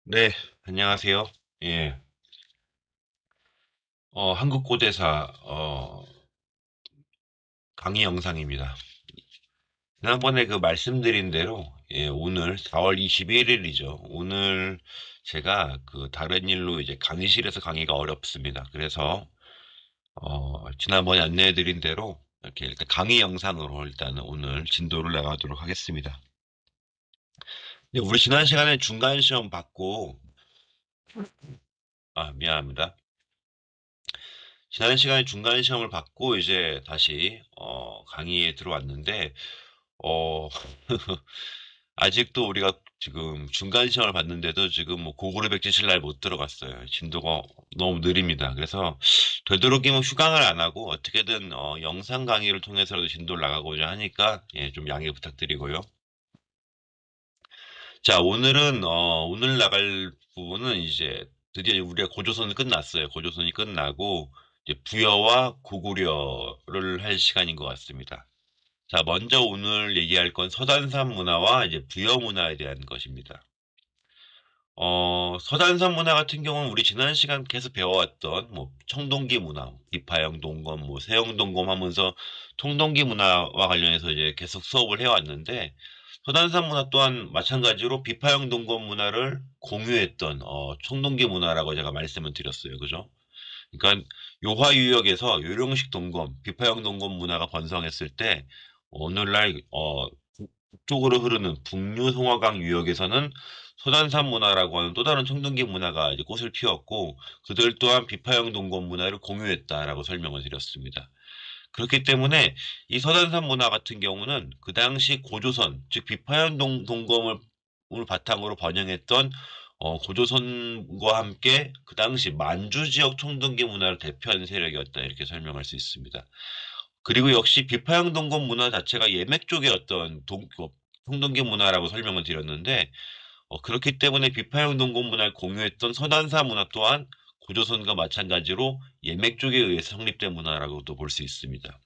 네, 안녕하세요. 예, 한국고대사, 강의 영상입니다. 지난번에 그 말씀드린 대로, 예, 오늘 4월 21일이죠. 오늘 제가 그 다른 일로 이제 강의실에서 강의가 어렵습니다. 그래서, 지난번에 안내해드린 대로 이렇게 일단 강의 영상으로 일단은 오늘 진도를 나가도록 하겠습니다. 우리 지난 시간에 중간 시험 받고, 미안합니다. 지난 시간에 중간 시험을 받고 이제 다시 강의에 들어왔는데 어 아직도 우리가 지금 중간 시험을 봤는데도 지금 뭐 고구려 백제실 날 못 들어갔어요. 진도가 너무 느립니다. 그래서 되도록이면 휴강을 안 하고 어떻게든 영상 강의를 통해서라도 진도를 나가고자 하니까 예, 좀 양해 부탁드리고요. 자, 오늘은 오늘 나갈 부분은 이제 드디어 우리가 고조선이 끝났어요. 고조선이 끝나고 이제 부여와 고구려를 할 시간인 것 같습니다. 자, 먼저 오늘 얘기할 건 서단산 문화와 이제 부여 문화에 대한 것입니다. 서단산 문화 같은 경우는 우리 지난 시간 계속 배워왔던 뭐 청동기 문화, 비파형 동검, 뭐 세형 동검 하면서 청동기 문화와 관련해서 이제 계속 수업을 해왔는데 서단산 문화 또한 마찬가지로 비파형 동검 문화를 공유했던 청동기 문화라고 제가 말씀을 드렸어요. 그죠? 그러니까 요화유역에서 요령식 동검, 비파형 동검 문화가 번성했을 때 오늘날 북쪽으로 흐르는 북류송화강 유역에서는 소단산 문화라고 하는 또 다른 청동기 문화가 이제 꽃을 피웠고 그들 또한 비파형 동검 문화를 공유했다라고 설명을 드렸습니다. 그렇기 때문에 이 서단산 문화 같은 경우는 그 당시 고조선, 즉 비파현 동검을 바탕으로 번영했던 고조선과 함께 그 당시 만주 지역 청동기 문화를 대표하는 세력이었다 이렇게 설명할 수 있습니다. 그리고 역시 비파형 동검 문화 자체가 예맥 쪽의 어떤 청동기 문화라고 설명을 드렸는데 그렇기 때문에 비파형 동검 문화를 공유했던 서단사 문화 또한 고조선과 마찬가지로 예맥 쪽에 의해서 성립된 문화라고도 볼 수 있습니다.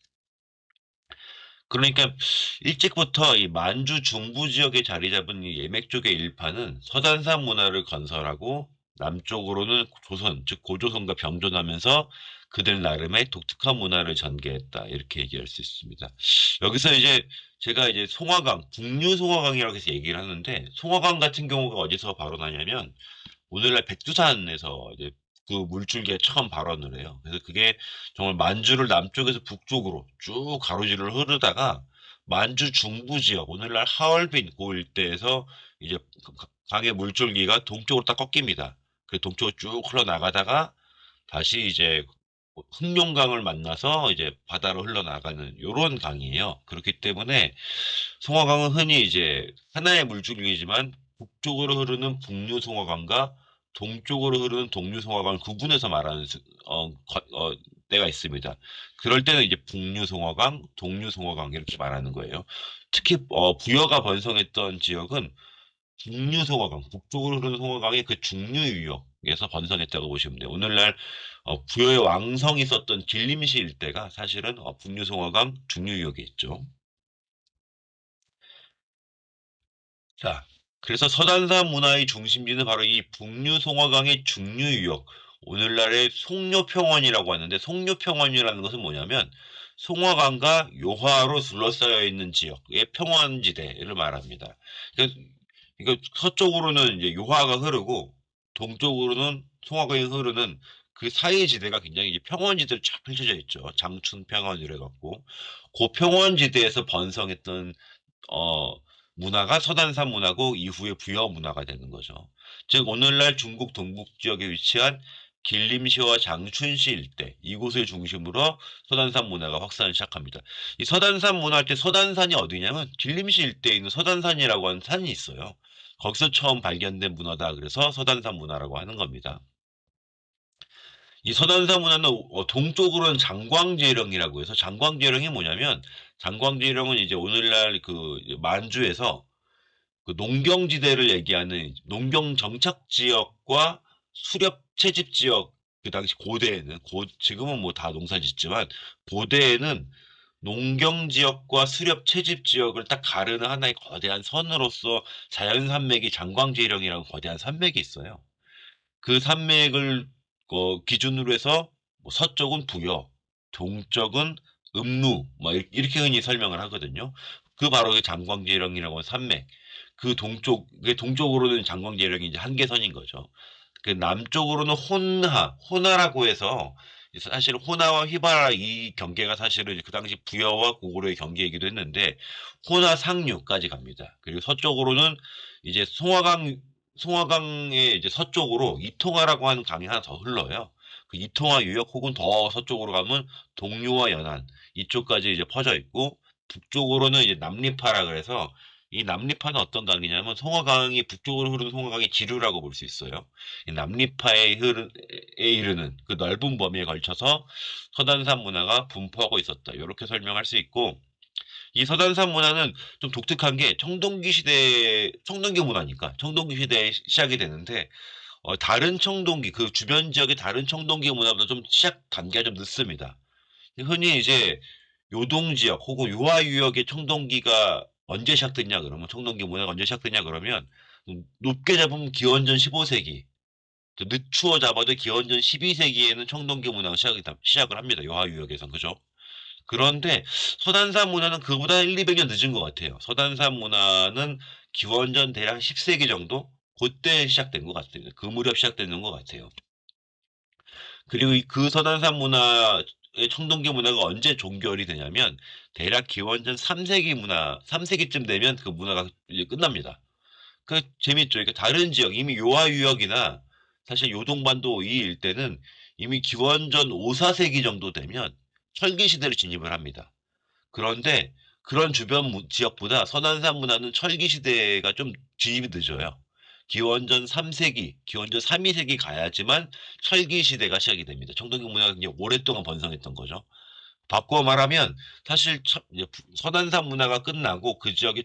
그러니까 일찍부터 이 만주 중부 지역에 자리 잡은 이 예맥 쪽의 일파는 서단산 문화를 건설하고 남쪽으로는 조선, 즉 고조선과 병존하면서 그들 나름의 독특한 문화를 전개했다. 이렇게 얘기할 수 있습니다. 여기서 이제 제가 이제 송화강, 북류 송화강이라고 해서 얘기를 하는데 송화강 같은 경우가 어디서 발원하냐면 오늘날 백두산에서 이제 그 물줄기에 처음 발원을 해요. 그래서 그게 정말 만주를 남쪽에서 북쪽으로 쭉 가로지를 흐르다가 만주 중부 지역, 오늘날 하얼빈 그 일대에서 이제 강의 물줄기가 동쪽으로 딱 꺾입니다. 그 동쪽으로 쭉 흘러나가다가 다시 이제 흑룡강을 만나서 이제 바다로 흘러나가는 요런 강이에요. 그렇기 때문에 송화강은 흔히 이제 하나의 물줄기이지만 북쪽으로 흐르는 북류 송화강과 동쪽으로 흐르는 동류 송화강을 구분해서 말하는 때가 있습니다. 그럴 때는 이제 북류 송화강, 동류 송화강 이렇게 말하는 거예요. 특히 부여가 번성했던 지역은 북류 송화강, 북쪽으로 흐르는 송화강의 그 중류 유역에서 번성했다고 보시면 돼요. 오늘날 부여의 왕성이 썼던 길림시 일대가 사실은 북류 송화강 중류 유역에 있죠. 자, 그래서 서단산 문화의 중심지는 바로 이 북류송화강의 중류유역, 오늘날의 송료평원이라고 하는데 송료평원이라는 것은 뭐냐면 송화강과 요하로 둘러싸여 있는 지역의 평원지대를 말합니다. 그러니까, 서쪽으로는 이제 요하가 흐르고 동쪽으로는 송화강이 흐르는 그 사이 지대가 굉장히 이제 평원지대로 쫙 펼쳐져 있죠. 장춘평원 이래갖고 그 평원지대에서 번성했던 어, 문화가 서단산 문화고 이후에 부여 문화가 되는 거죠. 즉 오늘날 중국 동북 지역에 위치한 길림시와 장춘시 일대 이곳을 중심으로 서단산 문화가 확산을 시작합니다. 이 서단산 문화 할 때 서단산이 어디냐면 길림시 일대에 있는 서단산이라고 하는 산이 있어요. 거기서 처음 발견된 문화다. 그래서 서단산 문화라고 하는 겁니다. 이 서단사 문화는 동쪽으로는 장광제령이라고 해서 장광제령이 뭐냐면 장광제령은 이제 오늘날 그 만주에서 그 농경지대를 얘기하는 농경 정착 지역과 수렵 채집 지역 그 당시 고대에는 지금은 뭐 다 농사 짓지만 고대에는 농경 지역과 수렵 채집 지역을 딱 가르는 하나의 거대한 선으로서 자연산맥이 장광제령이라고 거대한 산맥이 있어요. 그 산맥을 기준으로 해서 뭐 서쪽은 부여, 동쪽은 음루, 뭐 이렇게 흔히 설명을 하거든요. 그 바로 그 장광제령이라고 하는 산맥. 그 동쪽으로는 장광제령이 이제 한계선인 거죠. 그 남쪽으로는 호나라고 해서 사실 호나와 휘바라 이 경계가 사실은 그 당시 부여와 고구려의 경계이기도 했는데 호나 상류까지 갑니다. 그리고 서쪽으로는 이제 송화강의 이제 서쪽으로 이통화라고 하는 강이 하나 더 흘러요. 그 이통화 유역 혹은 더 서쪽으로 가면 동류와 연안 이쪽까지 이제 퍼져 있고 북쪽으로는 이제 남리파라 그래서 이 남리파는 어떤 강이냐면 송화강이 북쪽으로 흐르는 송화강의 지류라고 볼 수 있어요. 이 에 이르는 그 넓은 범위에 걸쳐서 서단산 문화가 분포하고 있었다. 이렇게 설명할 수 있고 이 서단산 문화는 좀 독특한 게 청동기 문화니까 청동기 시대에 시작이 되는데 다른 청동기 그 주변 지역의 다른 청동기 문화보다 좀 시작 단계가 좀 늦습니다. 흔히 이제 요동 지역 혹은 요하유역의 청동기가 언제 시작됐냐 그러면 청동기 문화가 언제 시작됐냐 그러면 높게 잡으면 기원전 15세기 늦추어 잡아도 기원전 12세기에는 청동기 문화가 시작을 합니다. 요하유역에선 그죠? 그런데 서단산 문화는 그보다 1, 200년 늦은 것 같아요. 서단산 문화는 기원전 대략 10세기 정도? 그때 시작된 것 같습니다. 그 무렵 시작되는 것 같아요. 그리고 그 서단산 문화의 청동기 문화가 언제 종결이 되냐면 대략 기원전 3세기쯤 되면 그 문화가 이제 끝납니다. 그 재밌죠. 그러니까 다른 지역, 이미 요하유역이나 사실 요동반도 이 일대는 이미 기원전 5, 4세기 정도 되면 철기 시대를 진입을 합니다. 그런데 그런 주변 지역보다 서난산 문화는 철기 시대가 좀 진입이 늦어요. 기원전 3세기, 기원전 3, 2세기 가야지만 철기 시대가 시작이 됩니다. 청동기 문화가 굉장히 오랫동안 번성했던 거죠. 바꿔 말하면 사실 이제 서단산 문화가 끝나고 그 지역의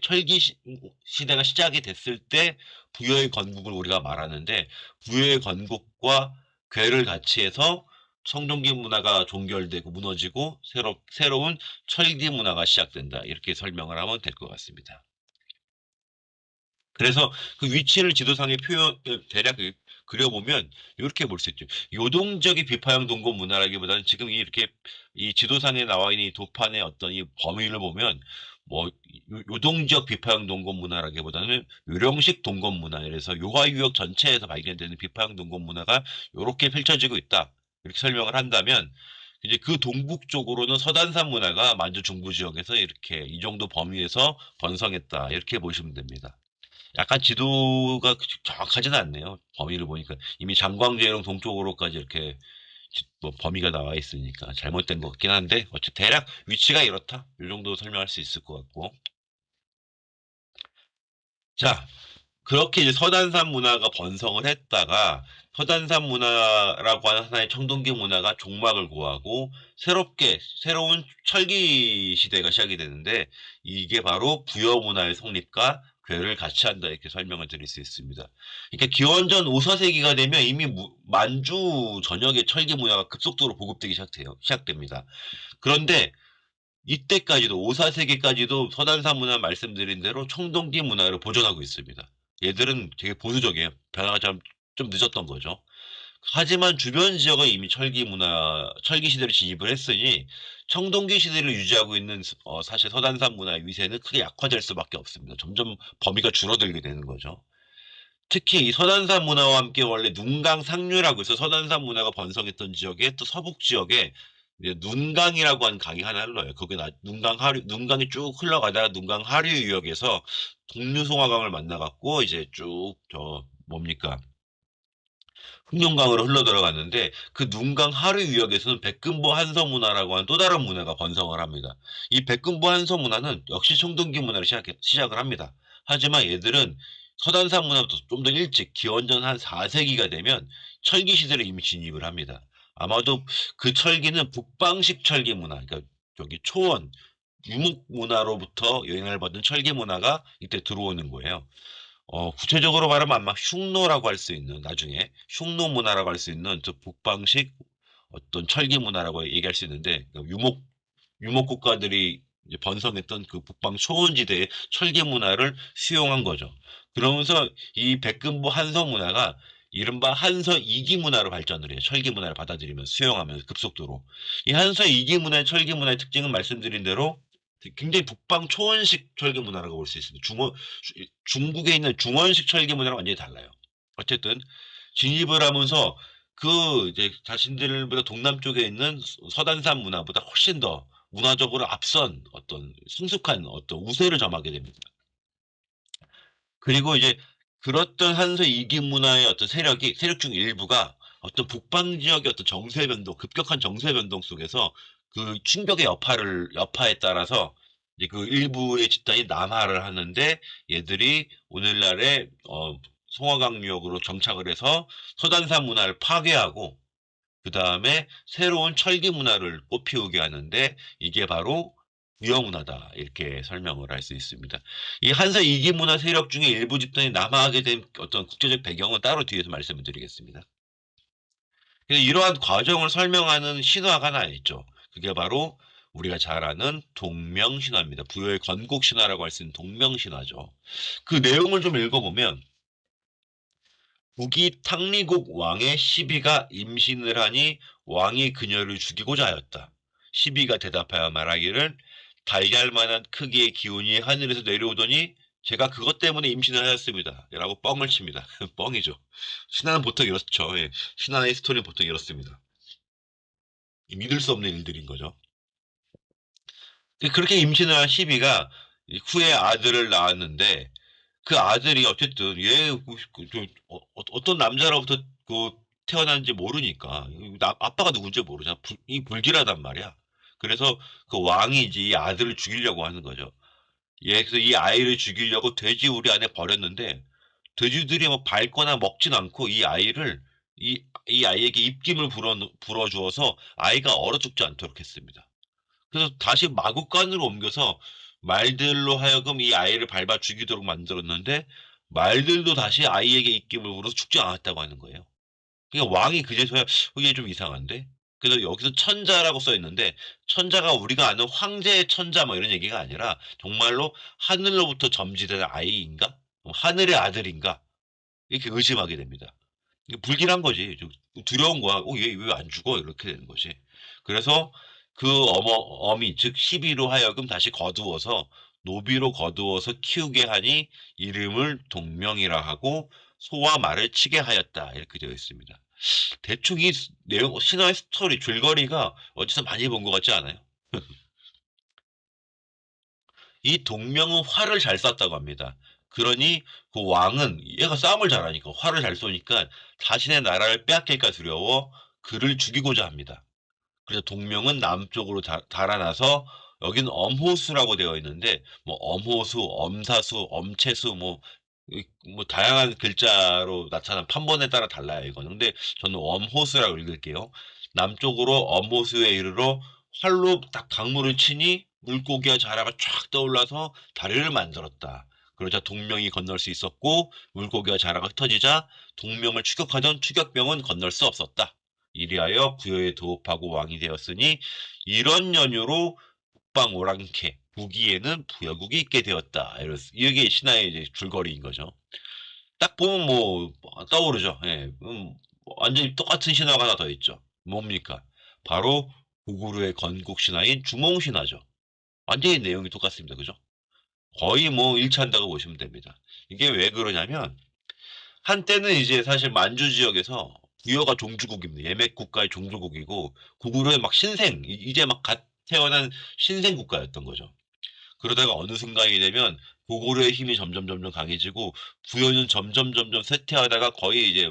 시대가 시작이 됐을 때 부여의 건국을 우리가 말하는데 부여의 건국과 괴를 같이 해서 청동기 문화가 종결되고 무너지고 새로운 철기 문화가 시작된다. 이렇게 설명을 하면 될 것 같습니다. 그래서 그 위치를 지도상에 대략 그려보면 이렇게 볼 수 있죠. 요동적인 비파형 동굴 문화라기보다는 지금 이렇게 이 지도상에 나와 있는 이 도판의 어떤 이 범위를 보면 뭐 요동적 비파형 동굴 문화라기보다는 요령식 동굴 문화. 그래서 요하유역 전체에서 발견되는 비파형 동굴 문화가 이렇게 펼쳐지고 있다. 이렇게 설명을 한다면 이제 그 동북 쪽으로는 서단산 문화가 만주 중부 지역에서 이렇게 이 정도 범위에서 번성했다. 이렇게 보시면 됩니다. 약간 지도가 정확하지는 않네요. 범위를 보니까 이미 장광제령 동쪽으로까지 이렇게 뭐 범위가 나와 있으니까 잘못된 것 같긴 한데 어쨌든 대략 위치가 이렇다. 이 정도 설명할 수 있을 것 같고. 자, 그렇게 이제 서단산 문화가 번성을 했다가 서단산 문화라고 하는 하나의 청동기 문화가 종막을 고하고 새로운 철기 시대가 시작이 되는데 이게 바로 부여 문화의 성립과 괴를 같이 한다 이렇게 설명을 드릴 수 있습니다. 그러니까 기원전 5, 4세기가 되면 이미 만주 전역의 철기 문화가 급속도로 보급되기 시작됩니다. 그런데 이때까지도 5, 4세기까지도 서단사 문화 말씀드린 대로 청동기 문화를 보존하고 있습니다. 얘들은 되게 보수적이에요. 변화가 좀 늦었던 거죠. 하지만 주변 지역은 이미 철기 시대를 진입을 했으니 청동기 시대를 유지하고 있는 사실 서단산 문화의 위세는 크게 약화될 수밖에 없습니다. 점점 범위가 줄어들게 되는 거죠. 특히 이 서단산 문화와 함께 원래 눈강 상류라고 해서 서단산 문화가 번성했던 지역에 또 서북 지역에 이제 눈강이라고 하는 강이 하나 흘러요. 거기 눈강이 쭉 흘러가다가 눈강 하류 유역에서 동류송화강을 만나갖고 이제 쭉 뭡니까 흑룡강으로 흘러 들어갔는데 그 눈강 하류 유역에서는 백금보 한서 문화라고 하는 또 다른 문화가 번성을 합니다. 이 백금보 한서 문화는 역시 청동기 문화를 시작을 합니다. 하지만 얘들은 서단산 문화부터 좀 더 일찍 기원전 한 4세기가 되면 철기 시대를 이미 진입을 합니다. 아마도 그 철기는 북방식 철기 문화, 그러니까 저기 초원, 유목 문화로부터 영향을 받은 철기 문화가 이때 들어오는 거예요. 구체적으로 말하면 아마 흉노라고 할 수 있는 나중에 흉노 문화라고 할 수 있는 저 북방식 어떤 철기 문화라고 얘기할 수 있는데 그 유목 국가들이 이제 번성했던 그 북방 초원지대의 철기 문화를 수용한 거죠. 그러면서 이 백금부 한서 문화가 이른바 한서 이기 문화로 발전을 해요. 철기 문화를 받아들이면서 수용하면서 급속도로. 이 한서 이기 문화의 철기 문화의 특징은 말씀드린 대로 굉장히 북방 초원식 철기 문화라고 볼 수 있습니다. 중국에 있는 중원식 철기 문화랑 완전히 달라요. 어쨌든 진입을 하면서 그 이제 자신들보다 동남쪽에 있는 서단산 문화보다 훨씬 더 문화적으로 앞선 어떤 성숙한 어떤 우세를 점하게 됩니다. 그리고 이제 그렇던 한서 이기 문화의 어떤 세력 중 일부가 어떤 북방 지역의 어떤 정세 변동, 급격한 정세 변동 속에서 그 충격의 여파에 따라서 이제 그 일부의 집단이 남하를 하는데 얘들이 오늘날의 송화강유역으로 정착을 해서 서단산 문화를 파괴하고 그 다음에 새로운 철기 문화를 꽃피우게 하는데 이게 바로 부여문화다 이렇게 설명을 할 수 있습니다. 이 한서 이기 문화 세력 중에 일부 집단이 남하하게 된 어떤 국제적 배경은 따로 뒤에서 말씀을 드리겠습니다. 그래서 이러한 과정을 설명하는 신화가 하나 있죠. 그게 바로 우리가 잘 아는 동명신화입니다. 부여의 건국신화라고 할 수 있는 동명신화죠. 그 내용을 좀 읽어보면 북이 탕리국 왕의 시비가 임신을 하니 왕이 그녀를 죽이고자 하였다. 시비가 대답하여 말하기를 달걀만한 크기의 기운이 하늘에서 내려오더니 제가 그것 때문에 임신을 하였습니다. 라고 뻥을 칩니다. 뻥이죠. 신화는 보통 이렇죠. 예. 신화의 스토리는 보통 이렇습니다. 믿을 수 없는 일들인 거죠. 그렇게 임신을 한 시비가 후에 아들을 낳았는데 그 아들이 어쨌든 어떤 남자로부터 그 태어난지 모르니까 아빠가 누군지 모르잖아. 이 불길하단 말이야. 그래서 그 왕이 이제 이 아들을 죽이려고 하는 거죠. 그래서 이 아이를 죽이려고 돼지 우리 안에 버렸는데 돼지들이 뭐 밟거나 먹진 않고 이 아이에게 입김을 불어주어서 아이가 얼어 죽지 않도록 했습니다. 그래서 다시 마구간으로 옮겨서 말들로 하여금 이 아이를 밟아 죽이도록 만들었는데 말들도 다시 아이에게 입김을 불어서 죽지 않았다고 하는 거예요. 그러니까 왕이 그제서야 이게 좀 이상한데? 그래서 여기서 천자라고 써 있는데 천자가 우리가 아는 황제의 천자 뭐 이런 얘기가 아니라 정말로 하늘로부터 점지된 아이인가? 하늘의 아들인가? 이렇게 의심하게 됩니다. 이게 불길한 거지. 좀 두려운 거야. 얘 왜 안 죽어? 이렇게 되는 거지. 그래서 그 어미, 즉 시비로 하여금 다시 거두어서 노비로 거두어서 키우게 하니 이름을 동명이라 하고 소와 말을 치게 하였다. 이렇게 되어 있습니다. 대충 이 내용, 신화의 스토리, 줄거리가 어디서 많이 본 것 같지 않아요? 이 동명은 활을 잘 쐈다고 합니다. 그러니 그 왕은 얘가 싸움을 잘하니까 활을 잘 쏘니까 자신의 나라를 빼앗길까 두려워 그를 죽이고자 합니다. 그래서 동명은 남쪽으로 달아나서 여기는 엄호수라고 되어 있는데 뭐 엄호수, 엄사수, 엄채수 뭐 다양한 글자로 나타난 판본에 따라 달라요 이거는. 근데 저는 엄호수라고 읽을게요. 남쪽으로 엄호수에 이르러 활로 딱 강물을 치니 물고기와 자라가 쫙 떠올라서 다리를 만들었다. 그러자 동명이 건널 수 있었고 물고기와 자라가 흩어지자 동명을 추격하던 추격병은 건널 수 없었다. 이리하여 부여에 도읍하고 왕이 되었으니 이런 연유로 북방 오랑캐 부기에는 부여국이 있게 되었다. 이게 신화의 이제 줄거리인 거죠. 딱 보면 뭐 떠오르죠. 예, 완전히 똑같은 신화가 하나 더 있죠. 뭡니까? 바로 고구려의 건국 신화인 주몽 신화죠. 완전히 내용이 똑같습니다. 그죠? 거의 뭐 일치한다고 보시면 됩니다. 이게 왜 그러냐면 한때는 이제 사실 만주 지역에서 부여가 종주국입니다. 예맥 국가의 종주국이고 고구려의 막 이제 막 갓 태어난 신생 국가였던 거죠. 그러다가 어느 순간이 되면 고구려의 힘이 점점 강해지고 부여는 점점 쇠퇴하다가 거의 이제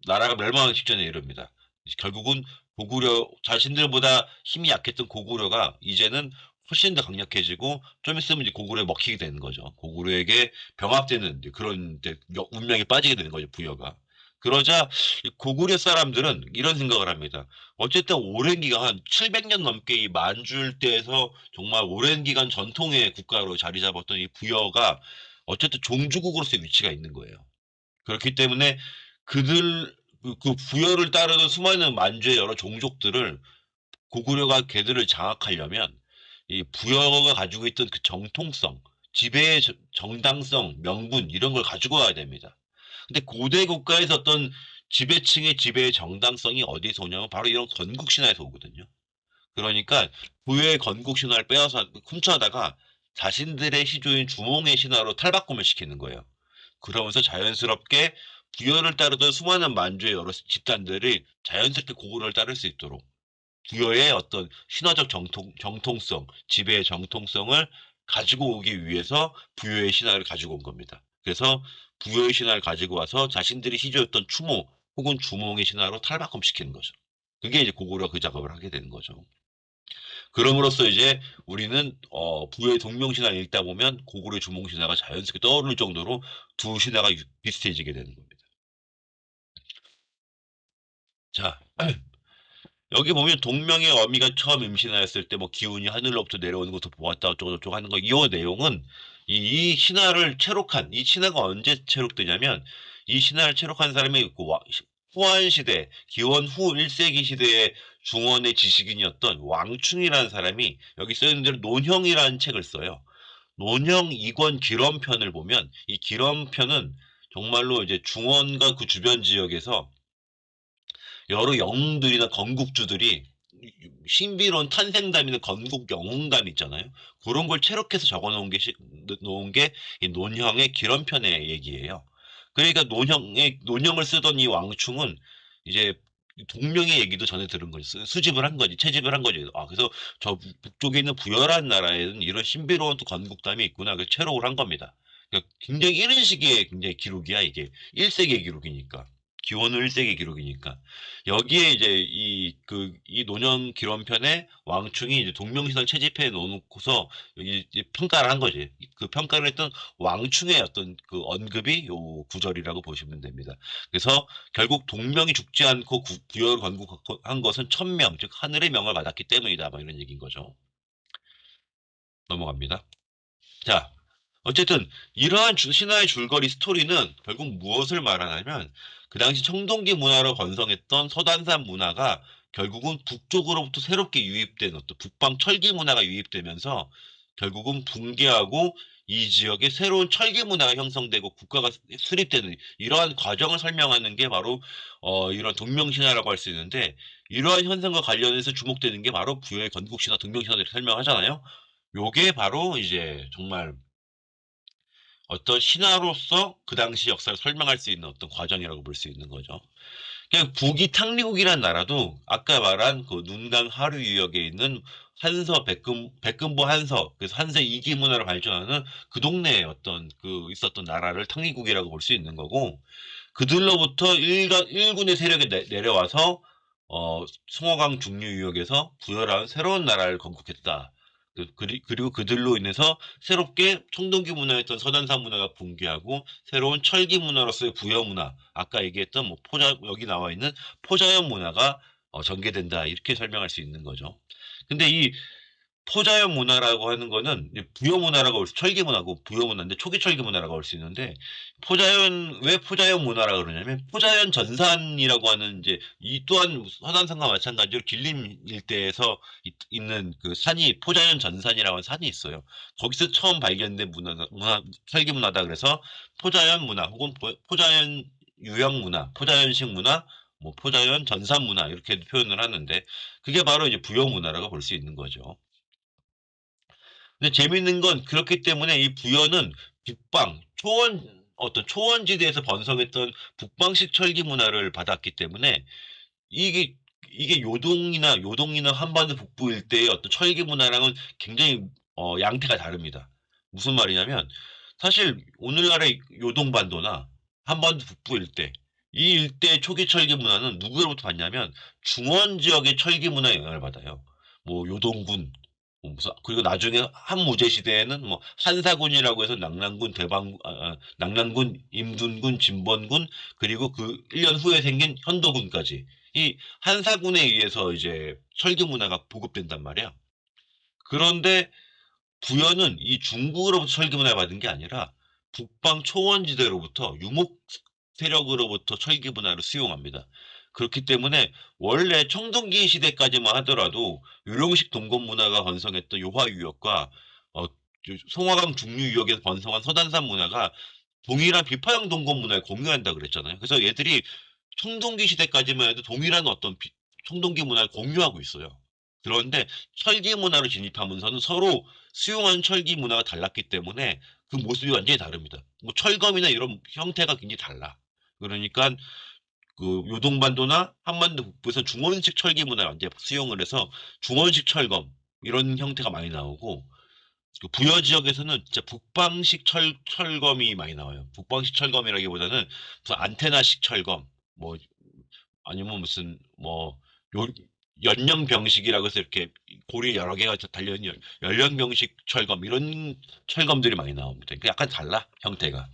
나라가 멸망하기 직전에 이릅니다. 결국은 고구려 자신들보다 힘이 약했던 고구려가 이제는 훨씬 더 강력해지고 좀 있으면 이제 고구려에 먹히게 되는 거죠. 고구려에게 병합되는 그런 운명에 빠지게 되는 거죠. 부여가. 그러자 고구려 사람들은 이런 생각을 합니다. 어쨌든 오랜 기간 한 700년 넘게 이 만주 일대에서 정말 오랜 기간 전통의 국가로 자리 잡았던 이 부여가 어쨌든 종주국으로서의 위치가 있는 거예요. 그렇기 때문에 그 부여를 따르는 수많은 만주의 여러 종족들을 고구려가 걔들을 장악하려면 이 부여가 가지고 있던 그 정통성, 지배의 정당성, 명분 이런 걸 가지고 와야 됩니다. 근데 고대 국가에서 어떤 지배층의 지배의 정당성이 어디서 오냐면 바로 이런 건국 신화에서 오거든요. 그러니까 부여의 건국 신화를 빼앗아 훔쳐다가 자신들의 시조인 주몽의 신화로 탈바꿈을 시키는 거예요. 그러면서 자연스럽게 부여를 따르던 수많은 만주의 여러 집단들이 자연스럽게 고구려를 따를 수 있도록 부여의 어떤 신화적 정통성, 지배의 정통성을 가지고 오기 위해서 부여의 신화를 가지고 온 겁니다. 그래서 부여의 신화를 가지고 와서 자신들이 시조였던 추모 혹은 주몽의 신화로 탈바꿈시키는 거죠. 그게 이제 고구려가 그 작업을 하게 되는 거죠. 그럼으로써 이제 우리는 부여의 동명신화를 읽다 보면 고구려의 주몽신화가 자연스럽게 떠오를 정도로 두 신화가 비슷해지게 되는 겁니다. 자, 여기 보면 동명의 어미가 처음 임신하였을 때 뭐 기운이 하늘로부터 내려오는 것도 보았다 어쩌고저쩌고 하는 거 이 내용은 이 신화를 체록한 이 신화가 언제 체록되냐면 이 신화를 체록한 사람이 그 후한 시대 기원 후 1세기 시대의 중원의 지식인이었던 왕충이라는 사람이 여기 써 있는 대로 논형이라는 책을 써요. 논형 2권 기럼편을 보면 이 기럼편은 정말로 이제 중원과 그 주변 지역에서 여러 영웅들이나 건국주들이 신비로운 탄생담이나 건국 영웅담 있잖아요. 그런 걸 체록해서 적어 놓은 게 이 논형의 기런편의 얘기예요. 그러니까 논형을 쓰던 이 왕충은 이제 동명의 얘기도 전에 들은 거지. 수집을 한 거지. 채집을 한 거지. 아, 그래서 저 북쪽에 있는 부여라는 나라에는 이런 신비로운 또 건국담이 있구나. 그래서 체록을 한 겁니다. 그러니까 굉장히 이런 식의 굉장히 기록이야, 이게. 1세기 기록이니까. 기원후 1세기 기록이니까. 여기에 이제 이 논형 기론편에 왕충이 이제 동명신을 채집해 놓고서 여기 이제 평가를 한 거지. 그 평가를 했던 왕충의 어떤 그 언급이 요 구절이라고 보시면 됩니다. 그래서 결국 동명이 죽지 않고 부여를 건국한 것은 천명, 즉 하늘의 명을 받았기 때문이다. 뭐 이런 얘기인 거죠. 넘어갑니다. 자, 어쨌든 이러한 신화의 줄거리 스토리는 결국 무엇을 말하냐면 그 당시 청동기 문화로 건성했던 서단산 문화가 결국은 북쪽으로부터 새롭게 유입된 어떤 북방 철기 문화가 유입되면서 결국은 붕괴하고 이 지역에 새로운 철기 문화가 형성되고 국가가 수립되는 이러한 과정을 설명하는 게 바로 이런 동명신화라고 할 수 있는데 이러한 현상과 관련해서 주목되는 게 바로 부여의 건국신화, 동명신화를 설명하잖아요. 요게 바로 이제 정말 어떤 신화로서 그 당시 역사를 설명할 수 있는 어떤 과정이라고 볼 수 있는 거죠. 그냥 북이 탕리국이란 나라도 아까 말한 그 눈강 하류 유역에 있는 한서 백금보 한서 그래서 한서 이기 문화로 발전하는 그 동네에 어떤 그 있었던 나라를 탕리국이라고 볼 수 있는 거고 그들로부터 일군의 세력이 내려와서 송호강 중류 유역에서 부여라는 새로운 나라를 건국했다. 그리고 그들로 인해서 새롭게 청동기 문화였던 서단산 문화가 붕괴하고 새로운 철기 문화로서의 부여 문화, 아까 얘기했던 뭐 여기 나와 있는 포자연 문화가 전개된다. 이렇게 설명할 수 있는 거죠. 근데 이 포자연 문화라고 하는 거는 부여 문화라고 철기 문화고 부여 문화인데 초기 철기 문화라고 할 수 있는데 왜 포자연 문화라고 그러냐면 포자연 전산이라고 하는 이제 이 또한 서단산과 마찬가지로 길림 일대에서 있는 그 산이 포자연 전산이라고 하는 산이 있어요. 거기서 처음 발견된 철기 문화다 그래서 포자연 문화 혹은 포자연 유형 문화, 포자연식 문화, 뭐 포자연 전산 문화 이렇게 표현을 하는데 그게 바로 이제 부여 문화라고 볼 수 있는 거죠. 근데 재밌는 건 그렇기 때문에 이 부여는 북방 어떤 초원지대에서 번성했던 북방식 철기 문화를 받았기 때문에 이게 요동이나 한반도 북부 일대의 어떤 철기 문화랑은 굉장히 양태가 다릅니다. 무슨 말이냐면 사실 오늘날의 요동반도나 한반도 북부 일대 이 일대의 초기 철기 문화는 누구로부터 받냐면 중원 지역의 철기 문화에 영향을 받아요. 뭐 요동군 그리고 나중에 한무제 시대에는 뭐 한사군이라고 해서 낙랑군, 임둔군, 진번군 그리고 그 1년 후에 생긴 현도군까지 이 한사군에 의해서 이제 철기 문화가 보급된단 말이야. 그런데 부여는 이 중국으로부터 철기 문화를 받은 게 아니라 북방 초원지대로부터 유목 세력으로부터 철기 문화를 수용합니다. 그렇기 때문에 원래 청동기 시대까지만 하더라도 유령식 동건 문화가 번성했던 요화 유역과 어, 송화강 중류 유역에서 번성한 서단산 문화가 동일한 비파형 동건 문화를 공유한다 그랬잖아요. 그래서 얘들이 청동기 시대까지만 해도 동일한 어떤 청동기 문화를 공유하고 있어요. 그런데 철기 문화로 진입하면서는 서로 수용하는 철기 문화가 달랐기 때문에 그 모습이 완전히 다릅니다. 뭐 철검이나 이런 형태가 굉장히 달라. 그러니까 그 요동반도나 한반도 북부에서 중원식 철기 문화를 완전히 수용을 해서 중원식 철검 이런 형태가 많이 나오고 그 부여 지역에서는 진짜 북방식 철검이 많이 나와요. 북방식 철검이라기보다는 무슨 안테나식 철검, 뭐 아니면 무슨 뭐 요, 연령병식이라고 해서 이렇게 고리 여러 개가 달려있는 연령병식 철검 이런 철검들이 많이 나옵니다. 그 약간 달라 형태가.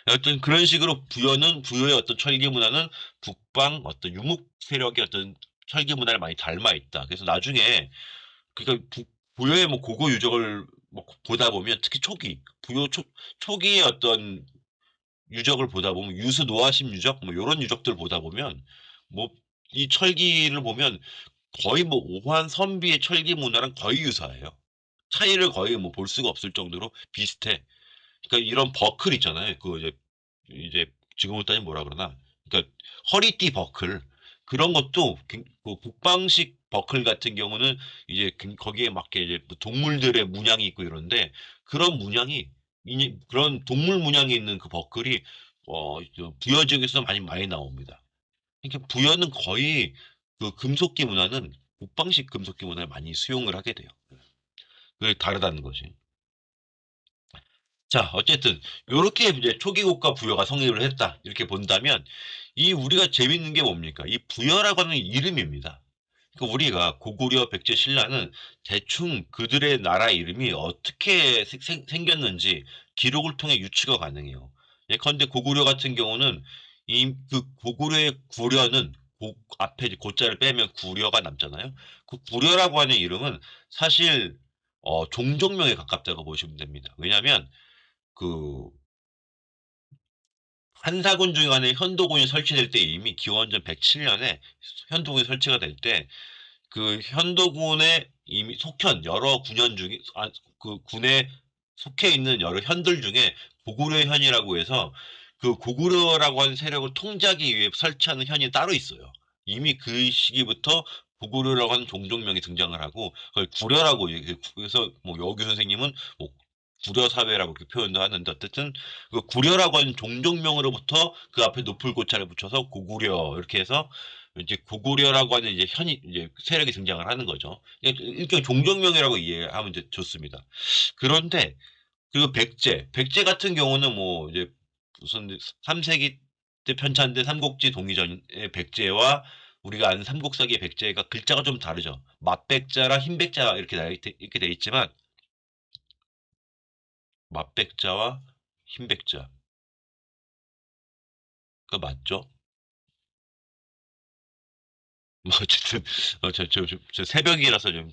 어떤 그런 식으로 부여의 어떤 철기 문화는 북방 어떤 유목 세력의 어떤 철기 문화를 많이 닮아 있다. 그래서 나중에 그러니까 부여의 뭐 고고 유적을 뭐 보다 보면 특히 초기의 어떤 유적을 보다 보면 유수 노아심 유적 뭐 이런 유적들 보다 보면 뭐 이 철기를 보면 거의 뭐 오환 선비의 철기 문화랑 거의 유사해요. 차이를 거의 뭐 볼 수가 없을 정도로 비슷해. 그러니까 이런 버클 있잖아요. 그 이제 지금으로 따지면 뭐라 그러나 그러니까 허리띠 버클 그런 것도 그 북방식 버클 같은 경우는 이제 거기에 맞게 이제 뭐 동물들의 문양이 있고 이런데 그런 문양이 그런 동물 문양이 있는 그 버클이 부여 지역에서 많이 나옵니다. 그러니까 부여는 거의 그 금속기 문화는 북방식 금속기 문화를 많이 수용을 하게 돼요. 그게 다르다는 거지. 자, 어쨌든 요렇게 이제 초기국가 부여가 성립을 했다. 이렇게 본다면 이 우리가 재밌는 게 뭡니까? 이 부여라고 하는 이름입니다. 그러니까 우리가 고구려, 백제, 신라는 대충 그들의 나라 이름이 어떻게 생겼는지 기록을 통해 유추가 가능해요. 예컨대 고구려 같은 경우는 이 그 고구려의 구려는 앞에 이제 고자를 빼면 구려가 남잖아요. 그 구려라고 하는 이름은 사실 종족명에 가깝다고 보시면 됩니다. 왜냐하면 그 한사군 중에 하나의 현도군이 설치될 때 이미 기원전 107년에 현도군이 설치가 될 때 그 현도군의 이미 여러 군현 중에 그 군에 속해 있는 여러 현들 중에 고구려 현이라고 해서 그 고구려라고 하는 세력을 통제하기 위해 설치하는 현이 따로 있어요. 이미 그 시기부터 고구려라고 하는 종족명이 등장을 하고 그걸 구려라고 그래서 뭐 여규 선생님은 뭐 구려 사회라고 이렇게 표현도 하는데 어쨌든 그 구려라고 하는 종족명으로부터 그 앞에 높을 고차를 붙여서 고구려 이렇게 해서 이제 고구려라고 하는 이제 이제 세력이 등장을 하는 거죠. 일종의 종족명이라고 이해하면 이제 좋습니다. 그런데 그 백제 같은 경우는 뭐 이제 무슨 3세기 때 편찬된 삼국지 동의전의 백제와 우리가 아는 삼국사기의 백제가 글자가 좀 다르죠. 맛백자랑 흰백자 이렇게 돼 있지만 맛백자와 흰백자 그 맞죠? 뭐 어쨌든 저 새벽이라서 좀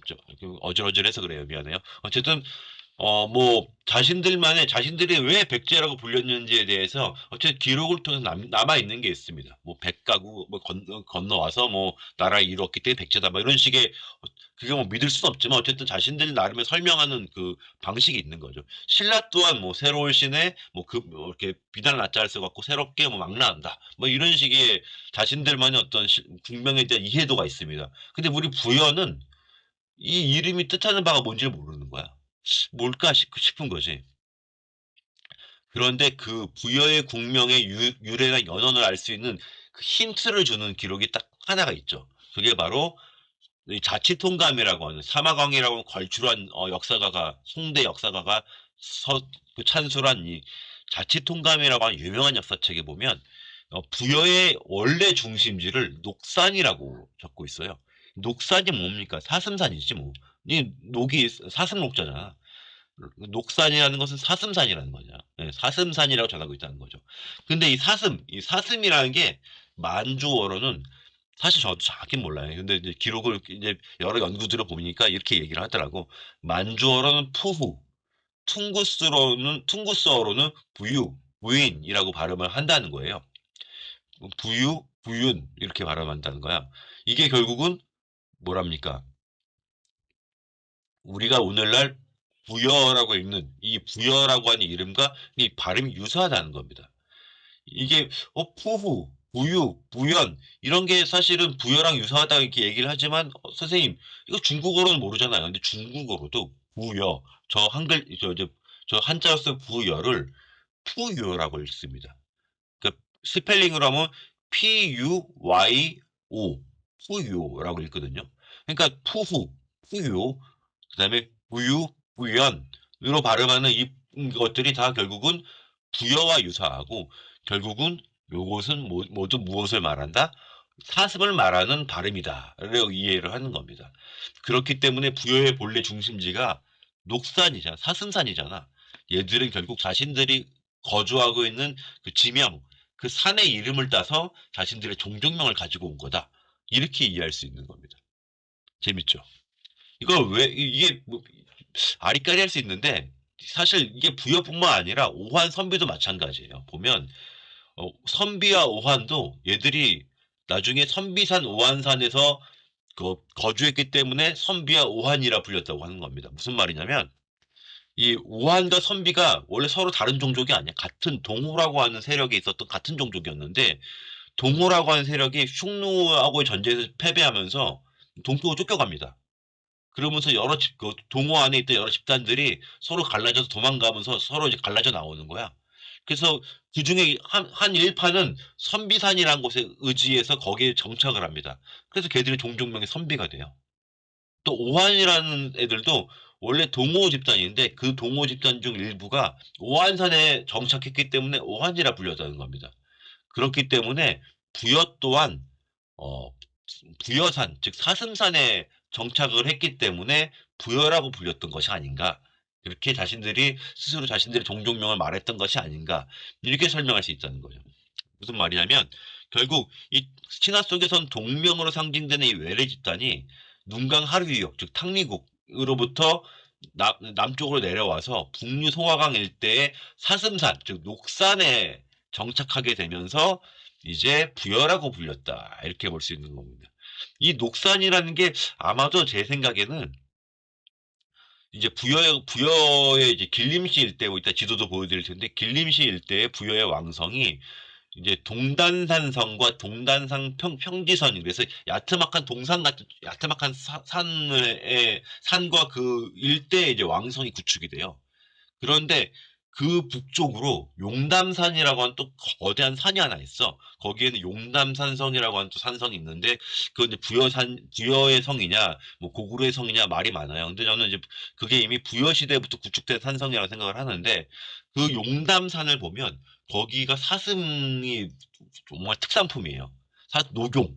어질어질해서 그래요. 미안해요. 어쨌든 뭐 자신들이 왜 백제라고 불렸는지에 대해서 어쨌든 기록을 통해서 남아 있는 게 있습니다. 뭐 백가구 뭐 건너와서 뭐 나라를 이루었기 때문에 백제다 뭐 이런 식의 그게 뭐 믿을 수는 없지만 어쨌든 자신들 나름의 설명하는 그 방식이 있는 거죠. 신라 또한 뭐 새로운 신에 뭐 이렇게 비단 라자를 써갖고 새롭게 뭐 막 나온다 뭐 이런 식의 자신들만의 어떤 국명에 대한 이해도가 있습니다. 근데 우리 부여는 이 이름이 뜻하는 바가 뭔지를 모르는 거야. 뭘까 싶은 거지. 그런데 그 부여의 국명의 유래나 연원을 알 수 있는 그 힌트를 주는 기록이 딱 하나가 있죠. 그게 바로 이 자치통감이라고 하는 사마광이라고 걸출한 역사가가 송대 역사가가 그 찬술한 이 자치통감이라고 하는 유명한 역사책에 보면 부여의 원래 중심지를 녹산이라고 적고 있어요. 녹산이 뭡니까? 사슴산이지 뭐. 이 녹이 사슴록자잖아. 녹산이라는 것은 사슴산이라는 거죠. 네, 사슴산이라고 전하고 있다는 거죠. 근데 이 사슴이라는 게 만주어로는 사실 저도 정확히 몰라요. 근데 이제 기록을 이제 여러 연구들을 보니까 이렇게 얘기를 하더라고. 만주어로는 푸후, 퉁구스어로는 부유, 부인이라고 발음을 한다는 거예요. 부유, 부윤 이렇게 발음한다는 거야. 이게 결국은 뭐랍니까? 우리가 오늘날 부여라고 읽는 이 부여라고 하는 이름과 이 발음이 유사하다는 겁니다. 이게 푸후, 부유, 부연 이런 게 사실은 부여랑 유사하다 이렇게 얘기를 하지만 선생님 이거 중국어로는 모르잖아요. 근데 중국어로도 부여 저 한글 저 한자로 쓴 부여를 푸유라고 읽습니다. 그러니까 스펠링으로 하면 P-U-Y-O 푸유라고 읽거든요. 그러니까 푸후, 푸유, 그다음에 부유, 부연으로 발음하는 이 것들이 다 결국은 부여와 유사하고 결국은 요것은 모두 무엇을 말한다? 사슴을 말하는 발음이다라고 이해를 하는 겁니다. 그렇기 때문에 부여의 본래 중심지가 녹산이잖아, 사슴산이잖아. 얘들은 결국 자신들이 거주하고 있는 그 지명, 그 산의 이름을 따서 자신들의 종족명을 가지고 온 거다. 이렇게 이해할 수 있는 겁니다. 재밌죠? 이걸 왜 이게 뭐 아리까리 할 수 있는데 사실 이게 부여뿐만 아니라 오한 선비도 마찬가지예요. 보면 선비와 오한도 얘들이 나중에 선비산 오한산에서 거주했기 때문에 선비와 오한이라 불렸다고 하는 겁니다. 무슨 말이냐면 이 오한과 선비가 원래 서로 다른 종족이 아니야. 같은 동호라고 하는 세력에 있었던 같은 종족이었는데 동호라고 하는 세력이 흉노하고의 전쟁에서 패배하면서 동쪽으로 쫓겨갑니다. 그러면서 동호 안에 있던 여러 집단들이 서로 갈라져서 도망가면서 서로 이제 갈라져 나오는 거야. 그래서 그 중에 한 일파는 선비산이라는 곳에 의지해서 거기에 정착을 합니다. 그래서 걔들의 종족명이 선비가 돼요. 또 오한이라는 애들도 원래 동호 집단인데 그 동호 집단 중 일부가 오한산에 정착했기 때문에 오한이라 불렸다는 겁니다. 그렇기 때문에 부여 또한 어, 부여산, 즉 사슴산에 정착을 했기 때문에 부여라고 불렸던 것이 아닌가. 이렇게 자신들이 스스로 자신들의 종족명을 말했던 것이 아닌가. 이렇게 설명할 수 있다는 거죠. 무슨 말이냐면 결국 이 신화 속에선 동명으로 상징되는 이 외래 집단이 눈강 하류역, 즉 탕리국으로부터 남쪽으로 내려와서 북류 송화강 일대의 사슴산, 즉 녹산에 정착하게 되면서 이제 부여라고 불렸다. 이렇게 볼 수 있는 겁니다. 이 녹산이라는 게 아마도 제 생각에는 이제 부여의 이제 길림시 일대고 이따 지도도 보여드릴 텐데 길림시 일대의 부여의 왕성이 이제 동단산성과 동단산 평지선이 그래서 야트막한 동산 같은 야트막한 산과 그 일대에 이제 왕성이 구축이 돼요. 그런데 그 북쪽으로 용담산이라고 하는 또 거대한 산이 하나 있어. 거기에는 용담산성이라고 하는 또 산성이 있는데 그건 이제 부여의 성이냐 뭐 고구려의 성이냐 말이 많아요. 근데 저는 이제 그게 이미 부여 시대부터 구축된 산성이라고 생각을 하는데 그 용담산을 보면 거기가 사슴이 정말 특산품이에요.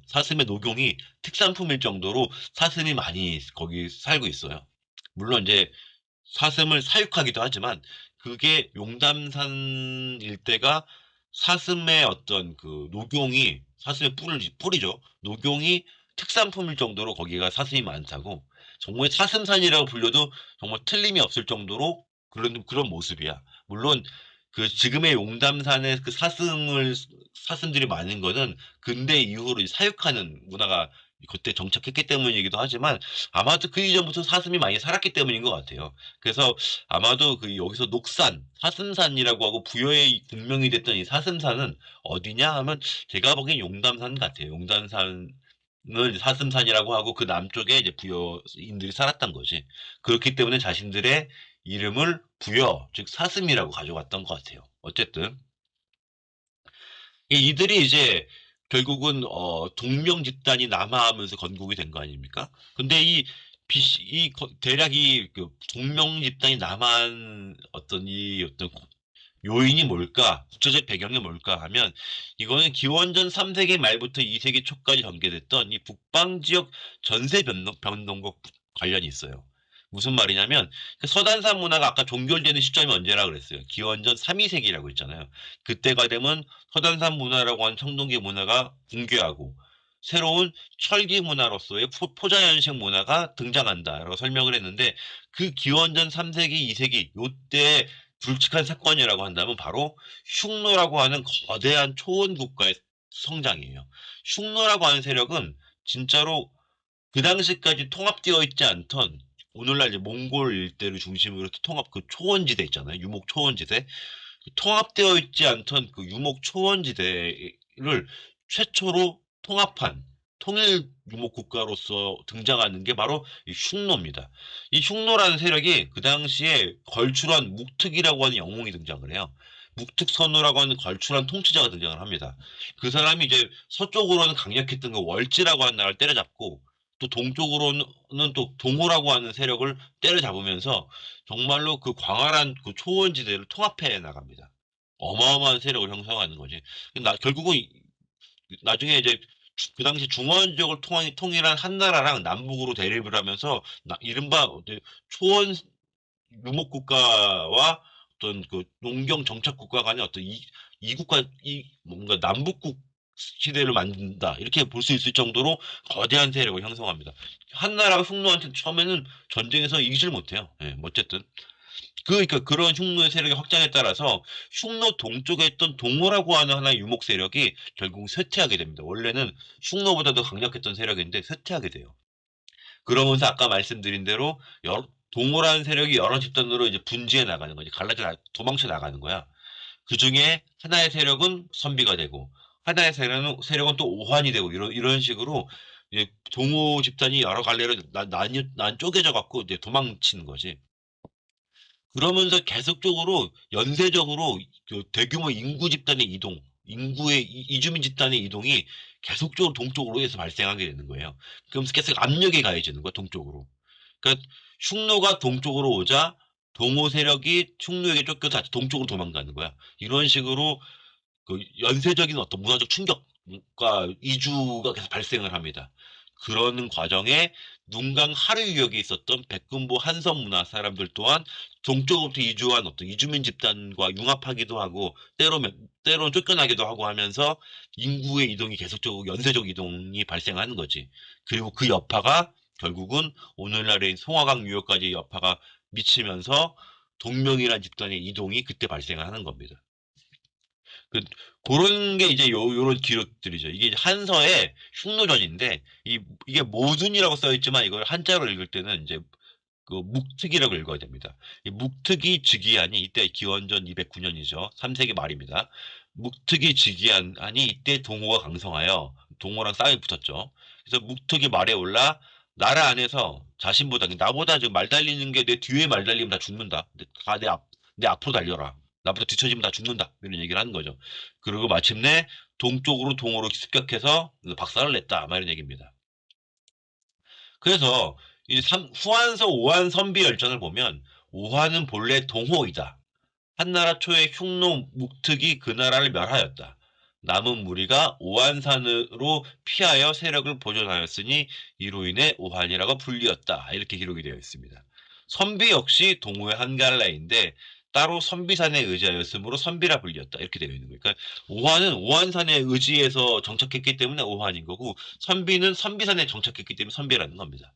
사슴의 녹용이 특산품일 정도로 사슴이 많이 거기 살고 있어요. 물론 이제 사슴을 사육하기도 하지만 그게 용담산 일대가 사슴의 어떤 그 녹용이 사슴의 뿌리죠. 녹용이 특산품일 정도로 거기가 사슴이 많다고 정말 사슴산이라고 불려도 정말 틀림이 없을 정도로 그런 모습이야. 물론 그 지금의 용담산에 그 사슴들이 많은 거는 근대 이후로 사육하는 문화가 그때 정착했기 때문이기도 하지만 아마도 그 이전부터 사슴이 많이 살았기 때문인 것 같아요. 그래서 아마도 그 여기서 사슴산이라고 하고 부여의 국명이 됐던 이 사슴산은 어디냐 하면 제가 보기엔 용담산 같아요. 용담산을 사슴산이라고 하고 그 남쪽에 이제 부여인들이 살았던 거지. 그렇기 때문에 자신들의 이름을 부여, 즉 사슴이라고 가져갔던 것 같아요. 어쨌든 이들이 이제 결국은 동명 집단이 남하하면서 건국이 된 거 아닙니까? 근데 대략 그 동명 집단이 남한 어떤 요인이 뭘까? 구체적 배경이 뭘까 하면 이거는 기원전 3세기 말부터 2세기 초까지 전개됐던 이 북방 지역 전세 변동과 관련이 있어요. 무슨 말이냐면 그 서단산 문화가 아까 종결되는 시점이 언제라 그랬어요. 기원전 3, 2세기라고 했잖아요. 그때가 되면 서단산 문화라고 하는 청동기 문화가 붕괴하고 새로운 철기 문화로서의 포자연식 문화가 등장한다라고 설명을 했는데 그 기원전 3세기, 2세기 요때 불측한 사건이라고 한다면 바로 흉노라고 하는 거대한 초원 국가의 성장이에요. 흉노라고 하는 세력은 진짜로 그 당시까지 통합되어 있지 않던 오늘날 이제 몽골 일대를 중심으로 이렇게 통합 그 초원지대 있잖아요. 유목 초원지대. 통합되어 있지 않던 그 유목 초원지대를 최초로 통합한 통일 유목 국가로서 등장하는 게 바로 이 흉노입니다. 이 흉노라는 세력이 그 당시에 걸출한 묵특이라고 하는 영웅이 등장을 해요. 묵특선우라고 하는 걸출한 통치자가 등장을 합니다. 그 사람이 이제 서쪽으로는 강력했던 그 월지라고 하는 나라를 때려잡고 또 동쪽으로는 또 동호라고 하는 세력을 때려잡으면서 정말로 그 광활한 그 초원지대를 통합해 나갑니다. 어마어마한 세력을 형성하는 거지. 결국은 나중에 이제 그 당시 중원 지역을 통일한 한나라랑 남북으로 대립을 하면서 이른바 초원 유목 국가와 어떤 그 농경 정착 국가 간의 어떤 이 국가 이 뭔가 남북국 시대를 만든다 이렇게 볼 수 있을 정도로 거대한 세력을 형성합니다. 한나라가 흉노한테 처음에는 전쟁에서 이기질 못해요. 예, 뭐 어쨌든 그러니까 그런 흉노의 세력의 확장에 따라서 흉노 동쪽에 있던 동호라고 하는 하나의 유목 세력이 결국 쇠퇴하게 됩니다. 원래는 흉노보다도 강력했던 세력인데 쇠퇴하게 돼요. 그러면서 아까 말씀드린 대로 동호라는 세력이 여러 집단으로 이제 분지해 나가는 거지. 도망쳐 나가는 거야. 그 중에 하나의 세력은 선비가 되고 하나의 세력은 또 오환이 되고 이런 식으로 이제 동호 집단이 여러 갈래로 난 쪼개져 갖고 이제 도망치는 거지. 그러면서 계속적으로 연쇄적으로 그 대규모 인구 집단의 이동, 인구의 이주민 집단의 이동이 계속적으로 동쪽으로 해서 발생하게 되는 거예요. 그러면서 계속 압력이 가해지는 거야, 동쪽으로. 그러니까 흉노가 동쪽으로 오자 동호 세력이 흉노에게 쫓겨서 다시 동쪽으로 도망가는 거야. 이런 식으로 그 연쇄적인 어떤 문화적 충격과 이주가 계속 발생을 합니다. 그러는 과정에 눈강 하류역에 있었던 백금보 한섬 문화 사람들 또한 동쪽으로부터 이주한 어떤 이주민 집단과 융합하기도 하고 때로는 쫓겨나기도 하고 하면서 인구의 이동이 계속적으로 연쇄적 이동이 발생하는 거지. 그리고 그 여파가 결국은 오늘날의 송화강 유역까지 여파가 미치면서 동명이란 집단의 이동이 그때 발생하는 겁니다. 그, 그런 게 이제 요런 기록들이죠. 이게 한서의 흉노전인데, 이게 모순이라고 써있지만 이걸 한자로 읽을 때는 이제 그 묵특이라고 읽어야 됩니다. 이 묵특이 즉위하니 이때 기원전 209년이죠. 3세기 말입니다. 묵특이 즉위하니 이때 동호가 강성하여 동호랑 싸움이 붙었죠. 그래서 묵특이 말에 올라 나라 안에서 자신보다 나보다 지금 말 달리는 게 내 뒤에 말 달리면 다 죽는다. 내 앞으로 달려라. 나보다 뒤처지면 다 죽는다. 이런 얘기를 하는 거죠. 그리고 마침내 동쪽으로 동호로 습격해서 박살을 냈다. 막 이런 얘기입니다. 그래서 후한서 오한 선비 열전을 보면 오한은 본래 동호이다. 한나라 초의 흉노 묵특이 그 나라를 멸하였다. 남은 무리가 오한산으로 피하여 세력을 보존하였으니 이로 인해 오한이라고 불리었다. 이렇게 기록이 되어 있습니다. 선비 역시 동호의 한 갈래인데 따로 선비산에 의지하였으므로 선비라 불리었다. 이렇게 되어 있는 거예요. 그러니까 오한은 오한산에 의지해서 정착했기 때문에 오한인 거고 선비는 선비산에 정착했기 때문에 선비라는 겁니다.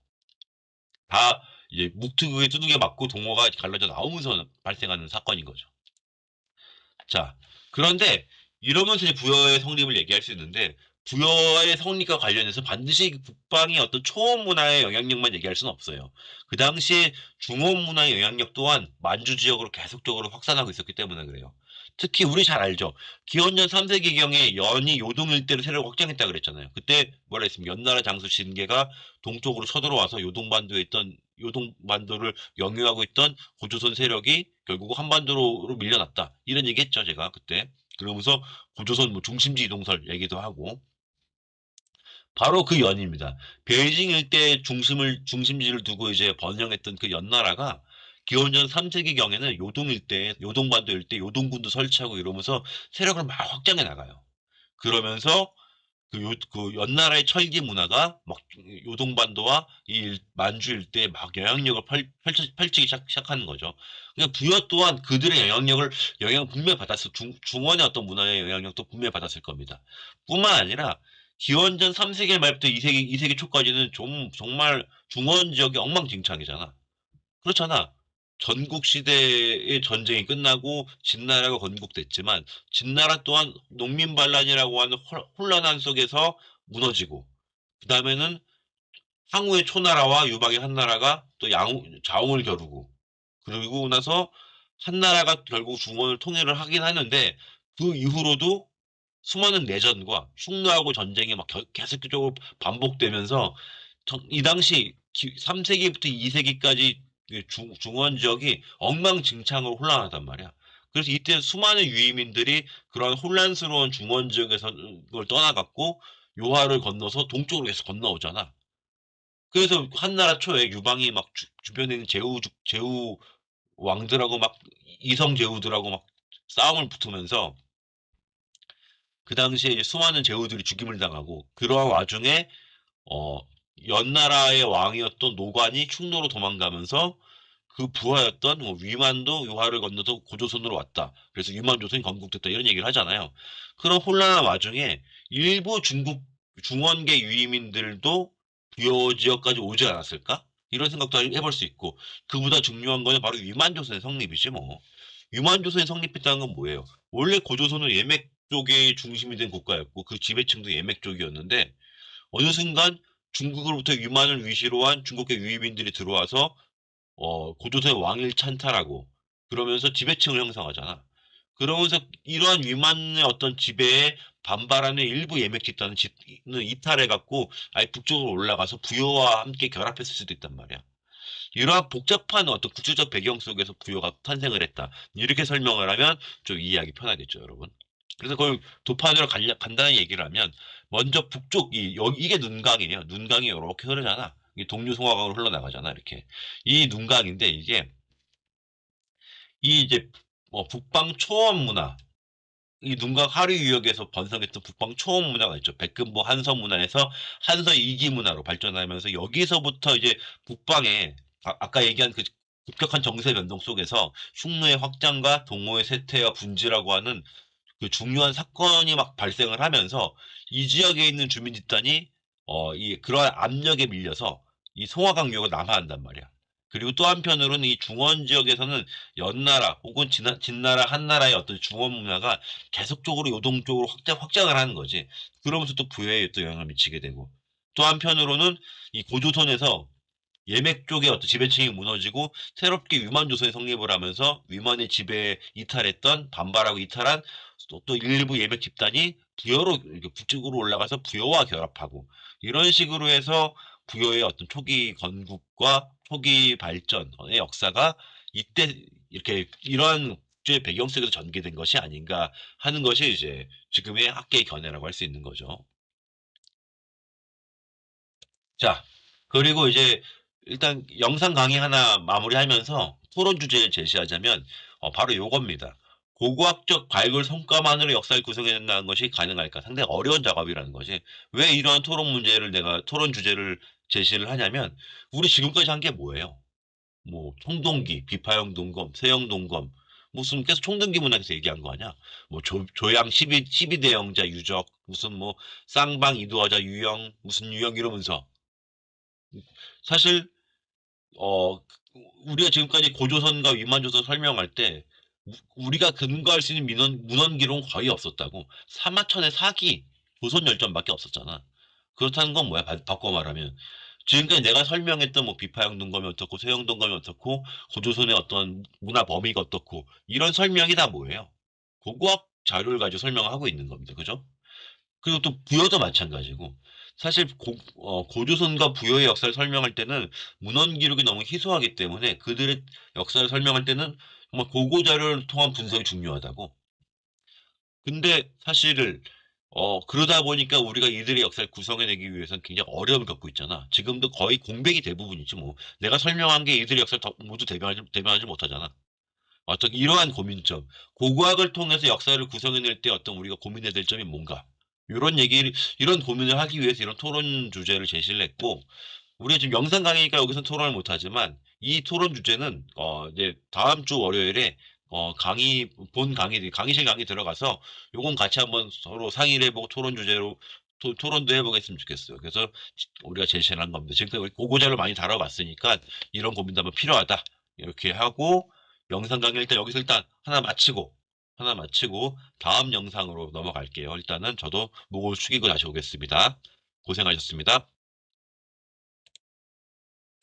다 이제 묵특의 두둑에 맞고 동호가 갈라져 나오면서 발생하는 사건인 거죠. 자, 그런데 이러면서 이제 부여의 성립을 얘기할 수 있는데 부여의 성립과 관련해서 반드시 북방의 어떤 초원 문화의 영향력만 얘기할 수는 없어요. 그 당시에 중원 문화의 영향력 또한 만주 지역으로 계속적으로 확산하고 있었기 때문에 그래요. 특히 우리 잘 알죠. 기원전 3세기경에 연이 요동 일대를 세력을 확장했다 그랬잖아요. 그때 뭐라 했습니까? 연나라 장수 진계가 동쪽으로 쳐들어와서 요동반도에 있던 요동반도를 영유하고 있던 고조선 세력이 결국 한반도로 밀려났다. 이런 얘기 했죠, 제가 그때. 그러면서 고조선 뭐 중심지 이동설 얘기도 하고. 바로 그 연입니다. 베이징 일대 중심지를 두고 이제 번영했던 그 연나라가 기원전 3세기경에는 요동 일대, 요동반도 일대 요동군도 설치하고 이러면서 세력을 막 확장해 나가요. 그러면서 그 연나라의 철기 문화가 막 요동반도와 만주 일대에 막 영향력을 펼치기 시작하는 거죠. 그러니까 부여 또한 그들의 영향 분명히 받았을, 중원의 어떤 문화의 영향력도 분명히 받았을 겁니다. 뿐만 아니라 기원전 3세기 말부터 2세기 초까지는 정말 중원 지역이 엉망진창이잖아. 그렇잖아. 전국 시대의 전쟁이 끝나고 진나라가 건국됐지만 진나라 또한 농민 반란이라고 하는 혼란한 속에서 무너지고 그다음에는 항우의 초나라와 유방의 한나라가 또 자웅을 겨루고 그러고 나서 한나라가 결국 중원을 통일을 하긴 하는데 그 이후로도 수많은 내전과 흉노하고 전쟁이 막 계속적으로 반복되면서 이 당시 3세기부터 2세기까지 중원 지역이 엉망진창으로 혼란하단 말이야. 그래서 이때 수많은 유이민들이 그런 혼란스러운 중원 지역에서 걸 떠나갔고 요하를 건너서 동쪽으로 계속 건너오잖아. 그래서 한나라 초에 유방이 막 주변에 있는 제후 왕들하고 막 이성 제후들하고 막 싸움을 붙으면서 그 당시에 이제 수많은 제후들이 죽임을 당하고 그러한 와중에 어 연나라의 왕이었던 노관이 충노로 도망가면서 그 부하였던 뭐 위만도 요하를 건너서 고조선으로 왔다. 그래서 위만조선이 건국됐다 이런 얘기를 하잖아요. 그런 혼란한 와중에 일부 중국 중원계 유이민들도 부여 지역까지 오지 않았을까? 이런 생각도 해볼 수 있고 그보다 중요한 거는 바로 위만조선의 성립이지 뭐. 위만조선이 성립했다는 건 뭐예요? 원래 고조선은 예맥 쪽이 중심이 된 국가였고 그 지배층도 예맥 쪽이었는데 어느 순간 중국으로부터 위만을 위시로 한 중국계 유입인들이 들어와서 고조선의 왕위를 찬탈하고 그러면서 지배층을 형성하잖아. 그러면서 이러한 위만의 어떤 지배에 반발하는 일부 예맥 집단은 이탈해갖고 아예 북쪽으로 올라가서 부여와 함께 결합했을 수도 있단 말이야. 이러한 복잡한 어떤 국제적 배경 속에서 부여가 탄생을 했다. 이렇게 설명을 하면 좀 이해하기 편하겠죠, 여러분. 그래서 그걸 도판으로 간단히 얘기를 하면 먼저 북쪽 이게 눈강이에요. 눈강이 이렇게 흐르잖아. 이게 동류송화강으로 흘러나가잖아. 이렇게 이 눈강인데 이 이제 북방 초원 문화 이 눈강 하류 유역에서 번성했던 북방 초원 문화가 있죠. 백금보 한서 문화에서 한서 이기 문화로 발전하면서 여기서부터 이제 북방에 아까 얘기한 그 급격한 정세 변동 속에서 흉노의 확장과 동호의 쇠퇴와 분지라고 하는 그 중요한 사건이 막 발생을 하면서 이 지역에 있는 주민 집단이 그러한 압력에 밀려서 이 송화강 유역을 남하한단 말이야. 그리고 또 한편으로는 이 중원 지역에서는 연나라 혹은 진나라 한나라의 어떤 중원 문화가 계속적으로 요동 쪽으로 확장을 하는 거지. 그러면서 또 부여에 또 영향을 미치게 되고 또 한편으로는 이 고조선에서 예맥 쪽의 어떤 지배층이 무너지고 새롭게 위만조선이 성립을 하면서 위만의 지배에 이탈했던 반발하고 이탈한 또 일부 예맥 집단이 부여로 이렇게 북쪽으로 올라가서 부여와 결합하고 이런 식으로 해서 부여의 어떤 초기 건국과 초기 발전의 역사가 이때 이렇게 이러한 국제 배경 속에서 전개된 것이 아닌가 하는 것이 이제 지금의 학계의 견해라고 할 수 있는 거죠. 자, 그리고 이제 일단 영상 강의 하나 마무리하면서 토론 주제를 제시하자면 바로 요겁니다. 고고학적 발굴 성과만으로 역사를 구성해낸다는 것이 가능할까? 상당히 어려운 작업이라는 거지. 왜 이러한 토론 문제를 내가 토론 주제를 제시를 하냐면 우리 지금까지 한 게 뭐예요? 뭐 청동기, 비파형 동검, 세형 동검 무슨 계속 청동기 문학에서 얘기한 거 아니야? 뭐 조양 12대영자 유적 무슨 뭐 쌍방 이도하자 유형 무슨 유형 이러면서 사실 어 우리가 지금까지 고조선과 위만조선 설명할 때 우리가 근거할 수 있는 문헌 기록은 거의 없었다고. 사마천의 사기 조선 열전밖에 없었잖아. 그렇다는 건 뭐야? 바꿔 말하면 지금까지 내가 설명했던 뭐 비파형 동검이 어떻고 세형 동검이 어떻고 고조선의 어떤 문화 범위가 어떻고 이런 설명이 다 뭐예요? 고고학 자료를 가지고 설명하고 있는 겁니다. 그죠? 그리고 또 부여도 마찬가지고 사실 고조선과 부여의 역사를 설명할 때는 문헌 기록이 너무 희소하기 때문에 그들의 역사를 설명할 때는 정말 고고 자료를 통한 분석이 중요하다고. 근데 사실을 그러다 보니까 우리가 이들의 역사를 구성해내기 위해서는 굉장히 어려움을 겪고 있잖아. 지금도 거의 공백이 대부분이지 뭐. 내가 설명한 게 이들의 역사를 모두 대변하지 못하잖아. 어떤 이러한 고민점, 고고학을 통해서 역사를 구성해낼 때 어떤 우리가 고민해야 될 점이 뭔가, 이런 고민을 하기 위해서 이런 토론 주제를 제시를 했고, 우리가 지금 영상 강의니까 여기서 토론을 못하지만, 이 토론 주제는, 이제 다음 주 월요일에, 강의실 강의 들어가서, 요건 같이 한번 서로 상의를 해보고 토론 주제로, 토론도 해보겠으면 좋겠어요. 그래서 우리가 제시를 한 겁니다. 지금까지 우리 고고자를 많이 다뤄봤으니까, 이런 고민도 한번 필요하다. 이렇게 하고 영상 강의 일단 여기서 일단 하나 마치고 다음 영상으로 넘어갈게요. 일단은 저도 목을 숙이고 다시 오겠습니다. 고생하셨습니다.